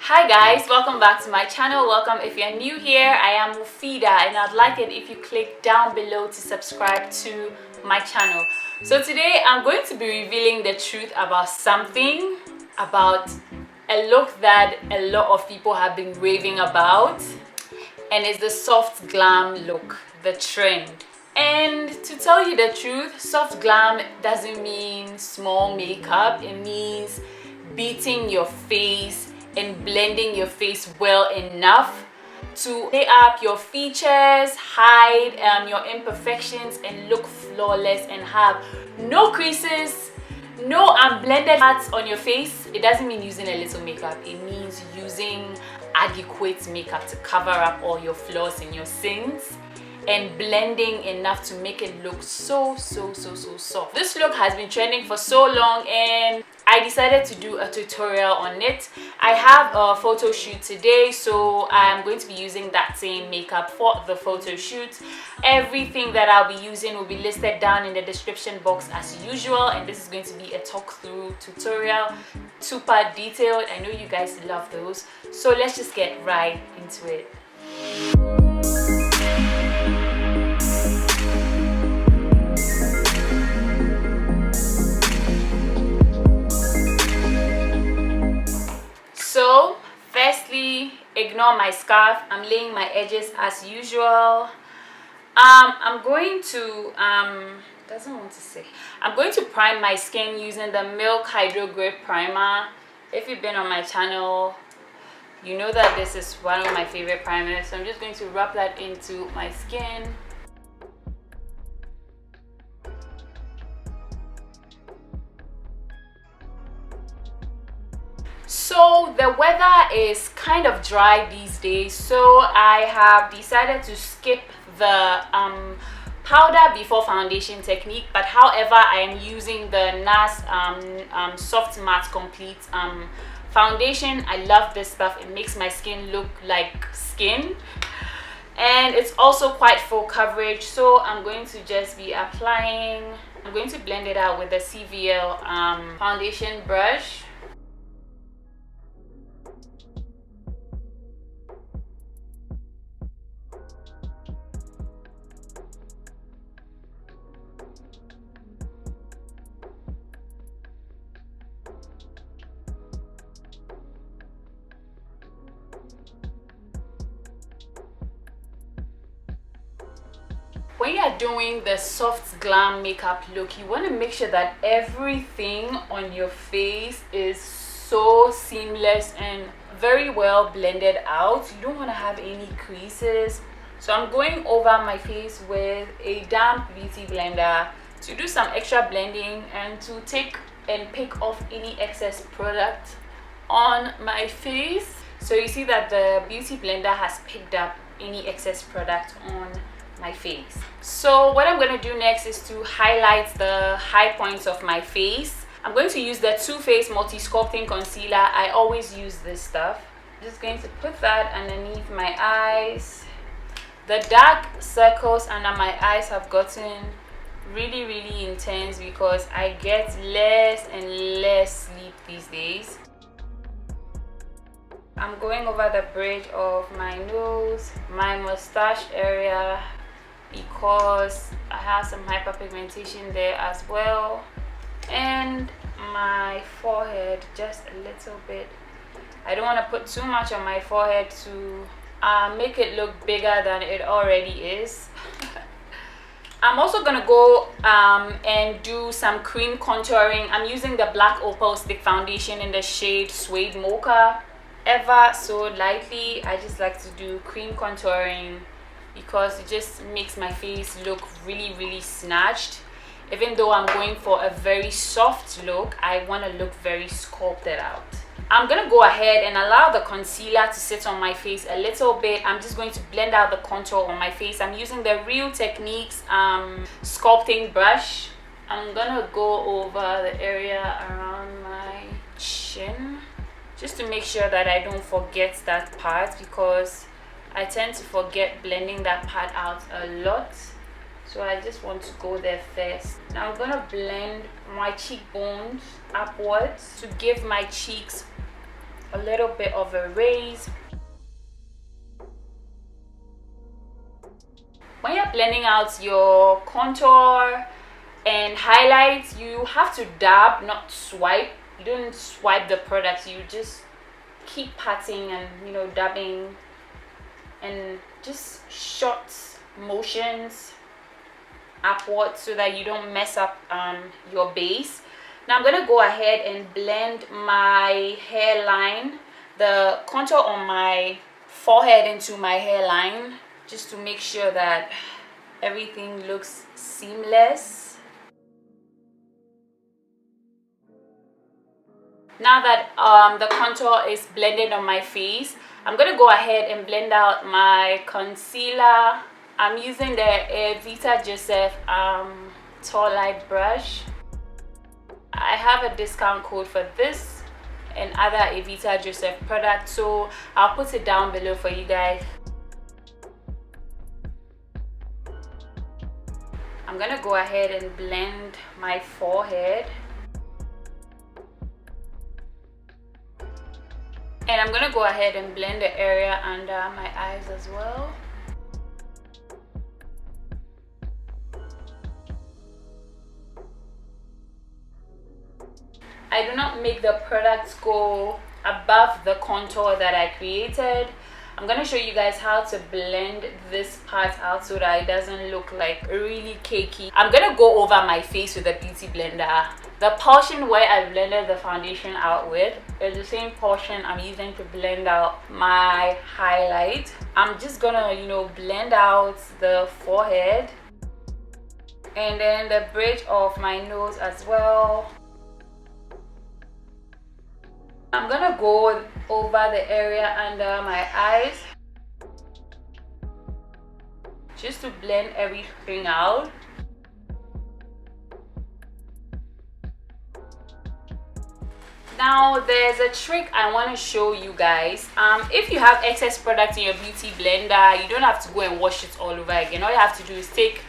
Hi guys, welcome back to my channel. Welcome if you're new here. I am Muphidaht and I'd like it if you click down below to subscribe to my channel. So today I'm going to be revealing the truth about something, about a look that a lot of people have been raving about, and it's the soft glam look, the trend. And to tell you the truth, soft glam doesn't mean small makeup. It means beating your face and blending your face well enough to lay up your features, hide your imperfections, and look flawless and have no creases, no unblended parts on your face. It doesn't mean using a little makeup. It means using adequate makeup to cover up all your flaws and your sins, and blending enough to make it look so soft. This look has been trending for so long and I decided to do a tutorial on it. I have a photo shoot today, so I'm going to be using that same makeup for the photo shoot. Everything that I'll be using will be listed down in the description box as usual, and this is going to be a talk through tutorial, super detailed. I know you guys love those, so let's just get right into it. So firstly, ignore my scarf. I'm laying my edges as usual. I'm going to I'm going to prime my skin using the Milk Hydro Grip Primer. If you've been on my channel, you know that this is one of my favorite primers. So I'm just going to rub that into my skin. So the weather is kind of dry these days, so I have decided to skip the powder before foundation technique, but however I am using the NARS Soft Matte Complete foundation. I love this stuff. It makes my skin look like skin, and it's also quite full coverage. So I'm going to just be applying. I'm going to blend it out with the CVL foundation brush. When you're doing the soft glam makeup look, you want to make sure that everything on your face is so seamless and very well blended out. You don't want to have any creases. So I'm going over my face with a damp beauty blender to do some extra blending and to take and pick off any excess product on my face. So you see that the beauty blender has picked up any excess product on my face. So what I'm going to do next is to highlight the high points of my face. I'm going to use the Too Faced Multi Sculpting Concealer. I always use this stuff. I'm just going to put that underneath my eyes. The dark circles under my eyes have gotten really intense because I get less and less sleep these days. I'm going over the bridge of my nose, my mustache area, because I have some hyperpigmentation there as well, and my forehead just a little bit. I don't want to put too much on my forehead to make it look bigger than it already is. I'm also gonna go and do some cream contouring. I'm using the Black Opal Stick Foundation in the shade Suede Mocha. Ever so lightly, I just like to do cream contouring because it just makes my face look really snatched. Even though I'm going for a very soft look, I want to look very sculpted out. I'm gonna go ahead and allow the concealer to sit on my face a little bit. I'm just going to blend out the contour on my face. I'm using the Real Techniques sculpting brush. I'm gonna go over the area around my chin just to make sure that I don't forget that part, because I tend to forget blending that part out a lot. So I just want to go there first. Now I'm gonna blend my cheekbones upwards to give my cheeks a little bit of a raise. When you're blending out your contour and highlights, you have to dab, not swipe. You don't swipe the product, you just keep patting and, you know, dabbing, and just short motions upwards so that you don't mess up your base. Now I'm gonna go ahead and blend my hairline, the contour on my forehead, into my hairline, just to make sure that everything looks seamless. Now that the contour is blended on my face, I'm gonna go ahead and blend out my concealer. I'm using the EVITA Joseph Tourlight brush. I have a discount code for this and other EVITA Joseph products, so I'll put it down below for you guys. I'm gonna go ahead and blend my forehead, and I'm gonna go ahead and blend the area under my eyes as well. I do not make the products go above the contour that I created. I'm gonna show you guys how to blend this part out so that it doesn't look like really cakey. I'm gonna go over my face with a beauty blender. The portion where I blended the foundation out with is the same portion I'm using to blend out my highlight. I'm just gonna, you know, blend out the forehead and then the bridge of my nose as well. I'm gonna go over the area under my eyes just to blend everything out. Now there's a trick I want to show you guys. If you have excess product in your beauty blender, you don't have to go and wash it all over again. All you have to do is take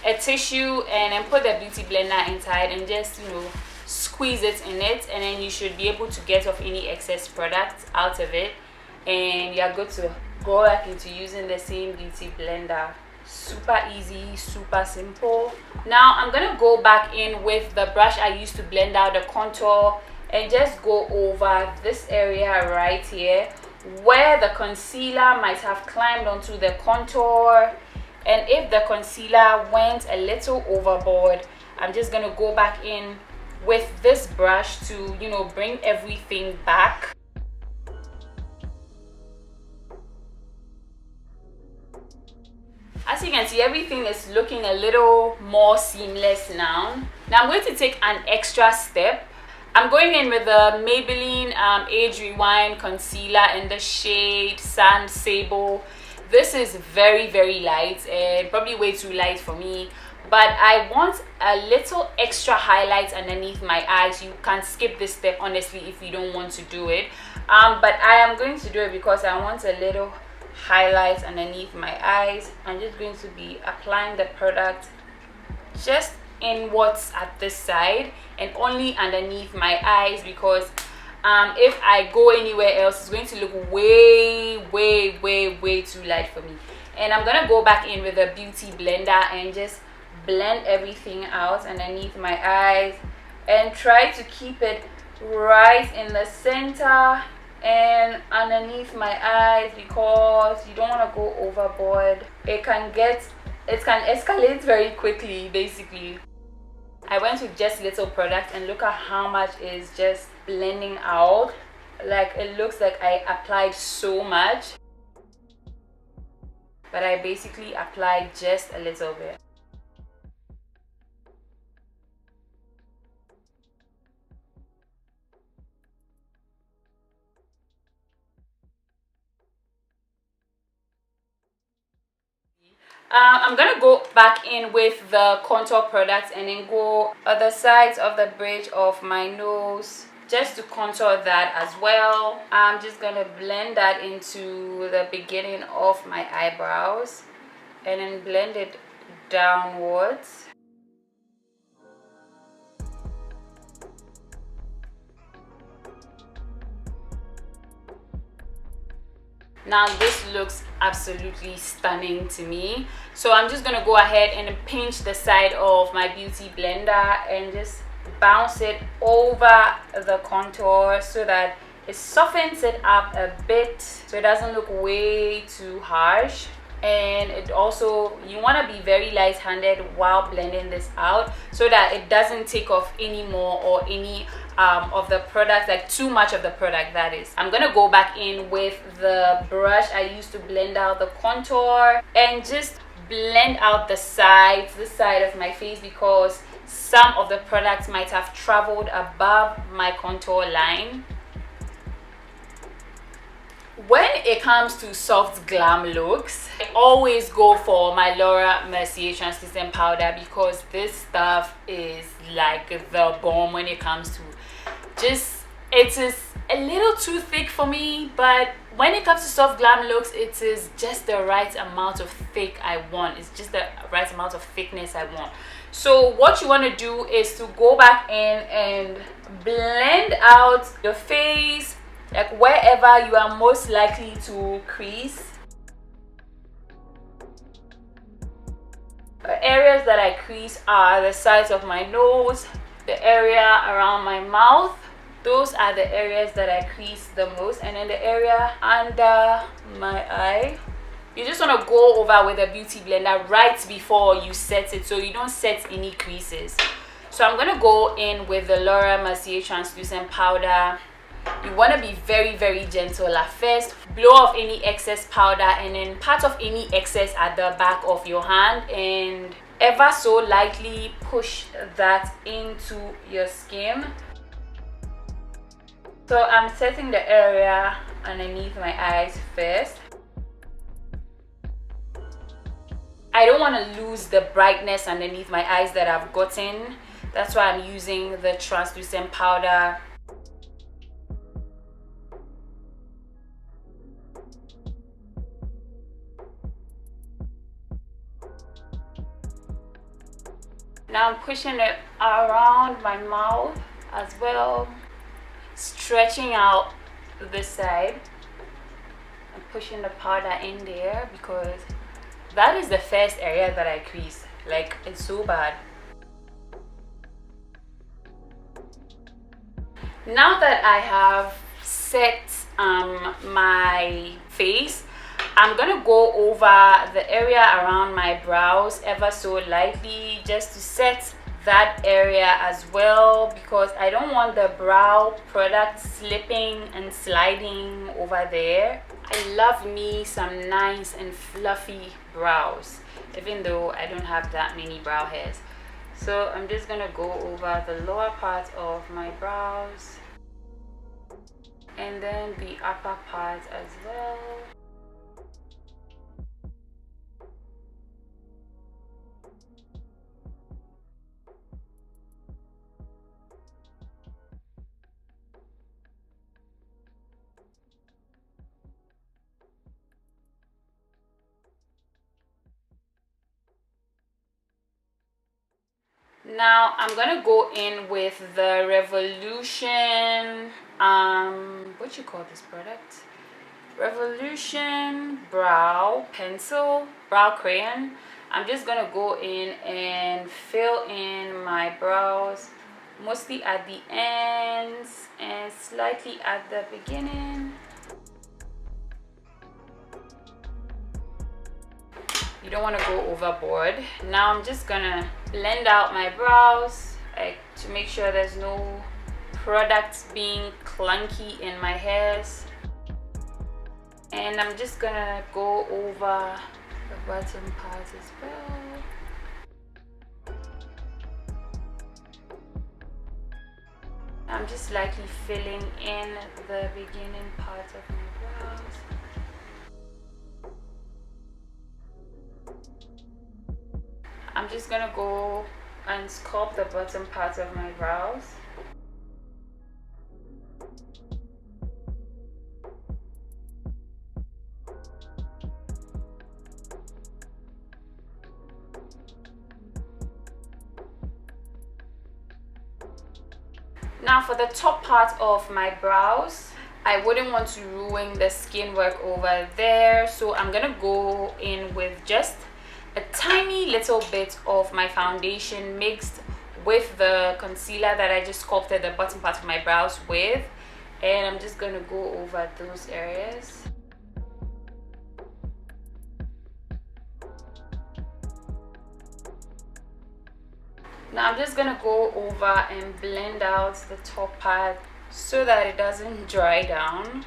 a tissue and then put the beauty blender inside and just, you know, squeeze it in it, and then you should be able to get off any excess product out of it, and you're good to go back into using the same beauty blender. Super easy, super simple. Now I'm gonna go back in with the brush I used to blend out the contour and just go over this area right here where the concealer might have climbed onto the contour, and if the concealer went a little overboard, I'm just gonna go back in with this brush to, you know, bring everything back. As you can see, everything is looking a little more seamless now. Now I'm going to take an extra step. I'm going in with the Maybelline Age Rewind concealer in the shade Sand Sable. This is very, very light and probably way too light for me, but I want a little extra highlights underneath my eyes. You can skip this step honestly if you don't want to do it, but I am going to do it because I want a little highlights underneath my eyes. I'm just going to be applying the product just inwards at this side and only underneath my eyes, because if I go anywhere else, it's going to look way too light for me. And I'm gonna go back in with a beauty blender and just blend everything out underneath my eyes and try to keep it right in the center and underneath my eyes, because you don't want to go overboard. It can escalate very quickly. Basically, I went with just little product and look at how much is just blending out. Like, it looks like I applied so much, but I basically applied just a little bit. I'm gonna go back in with the contour product and then go other sides of the bridge of my nose just to contour that as well. I'm just gonna blend that into the beginning of my eyebrows and then blend it downwards. Now this looks absolutely stunning to me. So I'm just gonna go ahead and pinch the side of my beauty blender and just bounce it over the contour so that it softens it up a bit so it doesn't look way too harsh. And it also, you want to be very light-handed while blending this out so that it doesn't take off any more or any of the product, like too much of the product, that is. I'm gonna go back in with the brush I used to blend out the contour and just blend out the sides, this side of my face, because some of the products might have traveled above my contour line. When it comes to soft glam looks, I always go for my Laura Mercier translucent powder because this stuff is like the bomb when it comes to just, it is a little too thick for me, but when it comes to soft glam looks, it is just the right amount of thick I want. It's just the right amount of thickness I want. So what you want to do is to go back in and blend out your face, like wherever you are most likely to crease. The areas that I crease are the sides of my nose, the area around my mouth. Those are the areas that I crease the most, and then the area under my eye. You just want to go over with a beauty blender right before you set it so you don't set any creases. So I'm going to go in with the Laura Mercier translucent powder. You want to be very, very gentle at first. Blow off any excess powder and then part of any excess at the back of your hand and ever so lightly push that into your skin. So I'm setting the area underneath my eyes first. I don't want to lose the brightness underneath my eyes that I've gotten. That's why I'm using the translucent powder. Now I'm pushing it around my mouth as well, stretching out this side and pushing the powder in there because that is the first area that I crease. Like, it's so bad. Now that I have set my face, I'm gonna go over the area around my brows ever so lightly just to set that area as well because I don't want the brow product slipping and sliding over there. I love me some nice and fluffy brows even though I don't have that many brow hairs. So I'm just gonna go over the lower part of my brows and then the upper part as well. Now I'm gonna go in with the Revolution, what you call this product? Revolution brow pencil, brow crayon. I'm just gonna go in and fill in my brows, mostly at the ends and slightly at the beginning. You don't want to go overboard. Now I'm just gonna blend out my brows to make sure there's no products being clunky in my hairs. And I'm just gonna go over the bottom part as well. I'm just lightly filling in the beginning part of my brows. I'm just gonna go and sculpt the bottom part of my brows. Now for the top part of my brows, I wouldn't want to ruin the skin work over there, so I'm gonna go in with just a tiny little bit of my foundation mixed with the concealer that I just sculpted the bottom part of my brows with, and I'm just gonna go over those areas. Now I'm just gonna go over and blend out the top part so that it doesn't dry down.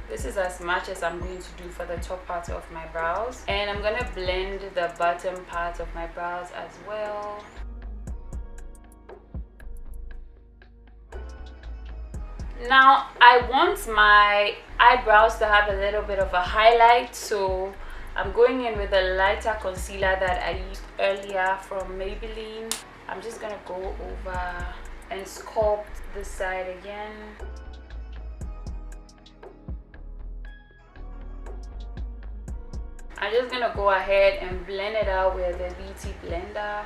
This is as much as I'm going to do for the top part of my brows, and I'm gonna blend the bottom part of my brows as well. Now I want my eyebrows to have a little bit of a highlight, so I'm going in with a lighter concealer that I used earlier from Maybelline. I'm just gonna go over and sculpt this side again. I'm just gonna go ahead and blend it out with a beauty blender.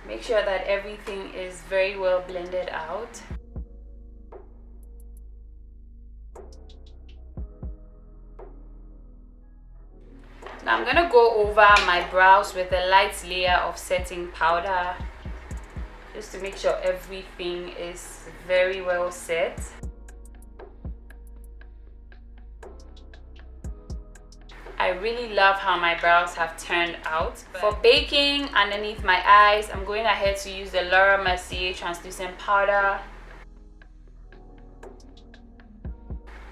Make sure that everything is very well blended out. Now I'm gonna go over my brows with a light layer of setting powder, just to make sure everything is very well set. I really love how my brows have turned out. For baking underneath my eyes, I'm going ahead to use the Laura Mercier translucent powder.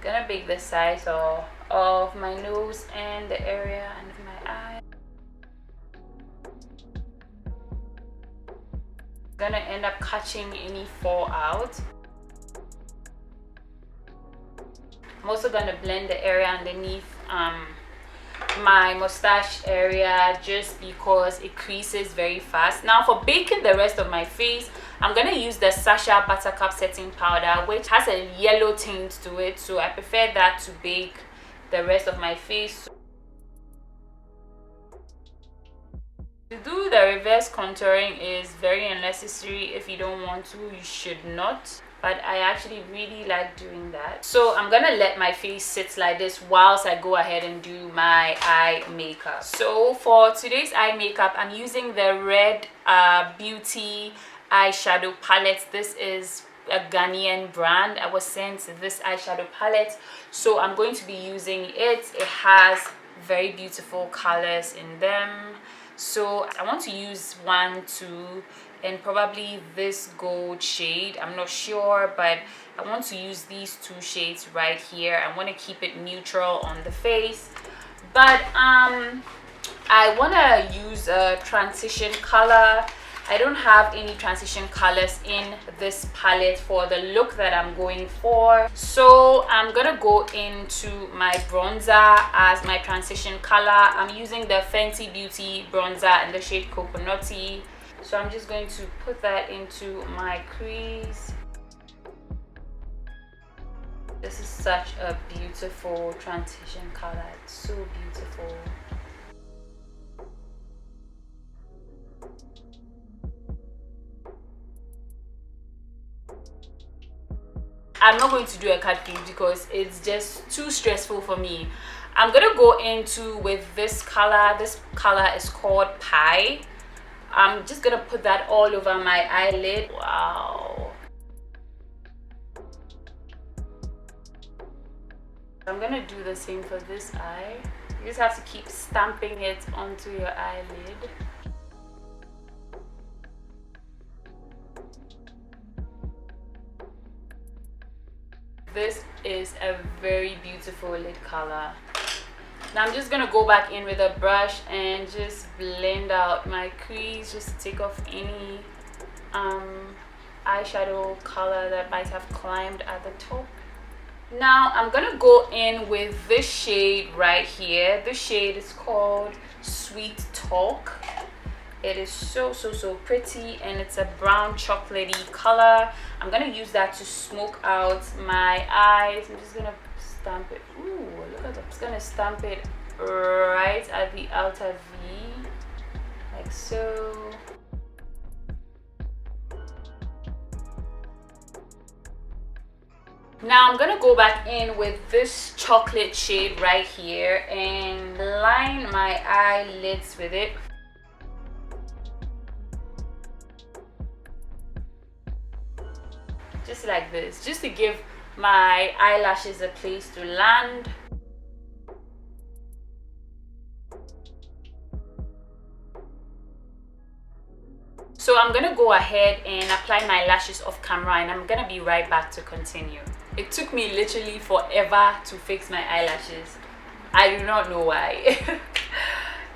Gonna bake the sides of my nose and the area under my eye. Gonna end up catching any fall out. I'm also gonna blend the area underneath my mustache area, just because it creases very fast. Now for baking the rest of my face, I'm gonna use the Sacha Buttercup setting powder, which has a yellow tint to it, so I prefer that to bake the rest of my face. To do the reverse contouring is very unnecessary. If you don't want to, you should not, but I actually really like doing that. So I'm gonna let my face sit like this whilst I go ahead and do my eye makeup. So for today's eye makeup, I'm using the Red Beauty eyeshadow palette. This is a Ghanaian brand. I was sent this eyeshadow palette, so I'm going to be using it. It has very beautiful colors in them, so I want to use 1, 2, and probably this gold shade. I'm not sure, but I want to use these 2 shades right here. I want to keep it neutral on the face, but I want to use a transition color. I don't have any transition colors in this palette for the look that I'm going for, so I'm gonna go into my bronzer as my transition color. I'm using the Fenty Beauty bronzer in the shade Coconutty, so I'm just going to put that into my crease. This is such a beautiful transition color. It's so beautiful. I'm not going to do a cut crease because it's just too stressful for me. I'm gonna go into with this color. This color is called Pie. I'm just gonna put that all over my eyelid. Wow. I'm gonna do the same for this eye. You just have to keep stamping it onto your eyelid. This is a very beautiful lid color. Now I'm just gonna go back in with a brush and just blend out my crease, just to take off any eyeshadow color that might have climbed at the top. Now I'm gonna go in with this shade right here. This shade is called Sweet Talk. It is so pretty, and it's a brown chocolatey color. I'm gonna use that to smoke out my eyes. I'm just gonna stamp it. Ooh, look at that. I'm just gonna stamp it right at the outer V, like so. Now I'm gonna go back in with this chocolate shade right here and line my eyelids with it. Just like this, just to give my eyelashes a place to land. So I'm gonna go ahead and apply my lashes off camera, and I'm gonna be right back to continue. It took me literally forever to fix my eyelashes. I do not know why.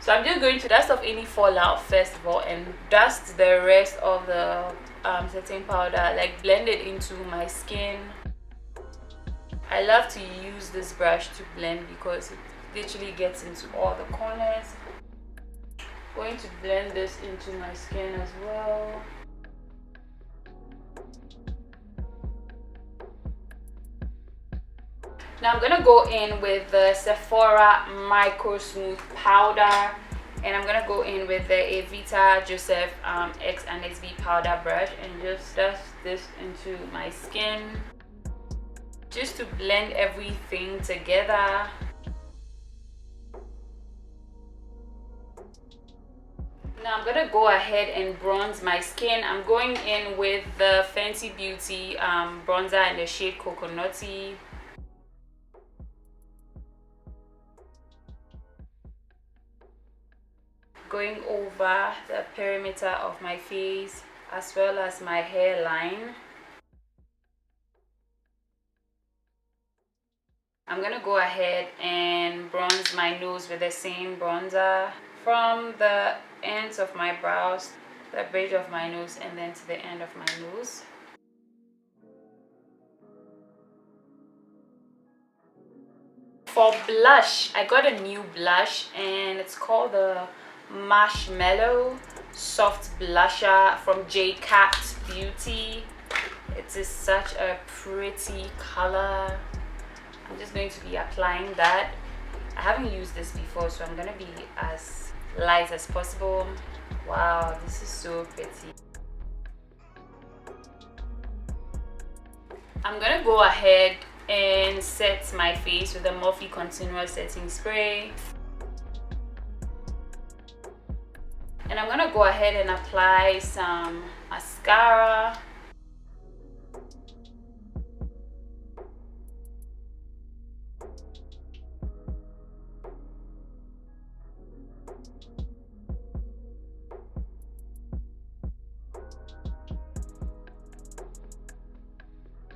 So I'm just going to dust off any fallout first of all, and dust the rest of the setting powder, like blend it into my skin. I love to use this brush to blend because it literally gets into all the corners. Going to blend this into my skin as well. Now I'm gonna go in with the Sephora Micro Smooth Powder, and I'm gonna go in with the EVITA Joseph X and XB powder brush and just dust this into my skin, just to blend everything together. Now I'm gonna go ahead and bronze my skin. I'm going in with the Fenty Beauty bronzer in the shade Coconutty. Going over the perimeter of my face as well as my hairline. I'm gonna go ahead and bronze my nose with the same bronzer from the ends of my brows, the bridge of my nose, and then to the end of my nose. For blush, I got a new blush and it's called the Marshmallow Soft Blusher from Cat Beauty. It is such a pretty color. I'm just going to be applying that. I haven't used this before, so I'm gonna be as light as possible. Wow, this is so pretty. I'm gonna go ahead and set my face with the Morphe Continuous Setting Spray. And I'm gonna go ahead and apply some mascara.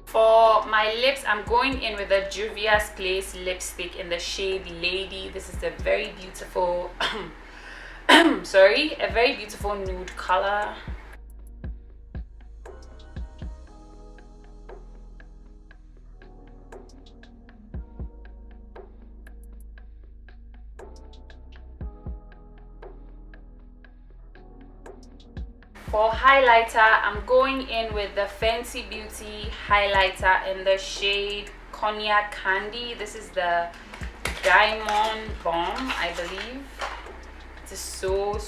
For my lips, I'm going in with a Juvia's Place lipstick in the shade Lady. This is a very beautiful sorry, a very beautiful nude color. For highlighter, I'm going in with the Fenty Beauty highlighter in the shade Cognac Candy. This is the Diamond Bomb, I believe. It is so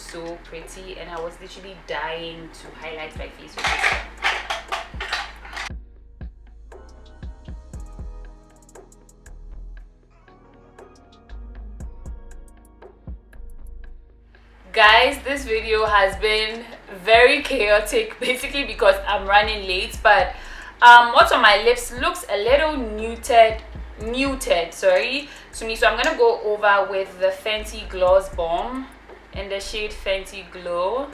pretty, and I was literally dying to highlight my face with this one. Guys, this video has been very chaotic, basically because I'm running late, but what's on my lips looks a little muted, sorry, to me. So I'm gonna go over with the Fenty Gloss Bomb in the shade Fenty Glow.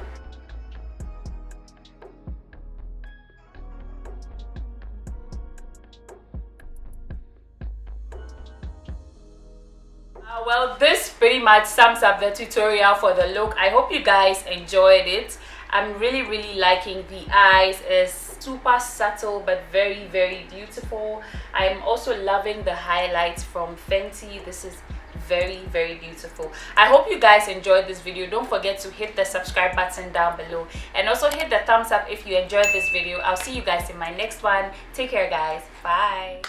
Well, this pretty much sums up the tutorial for the look. I hope you guys enjoyed it. I'm really liking the eyes. It's super subtle but very beautiful. I'm also loving the highlights from Fenty. This is very beautiful. I hope you guys enjoyed this video. Don't forget to hit the subscribe button down below, and also hit the thumbs up if you enjoyed this video. I'll see you guys in my next one. Take care, guys. Bye.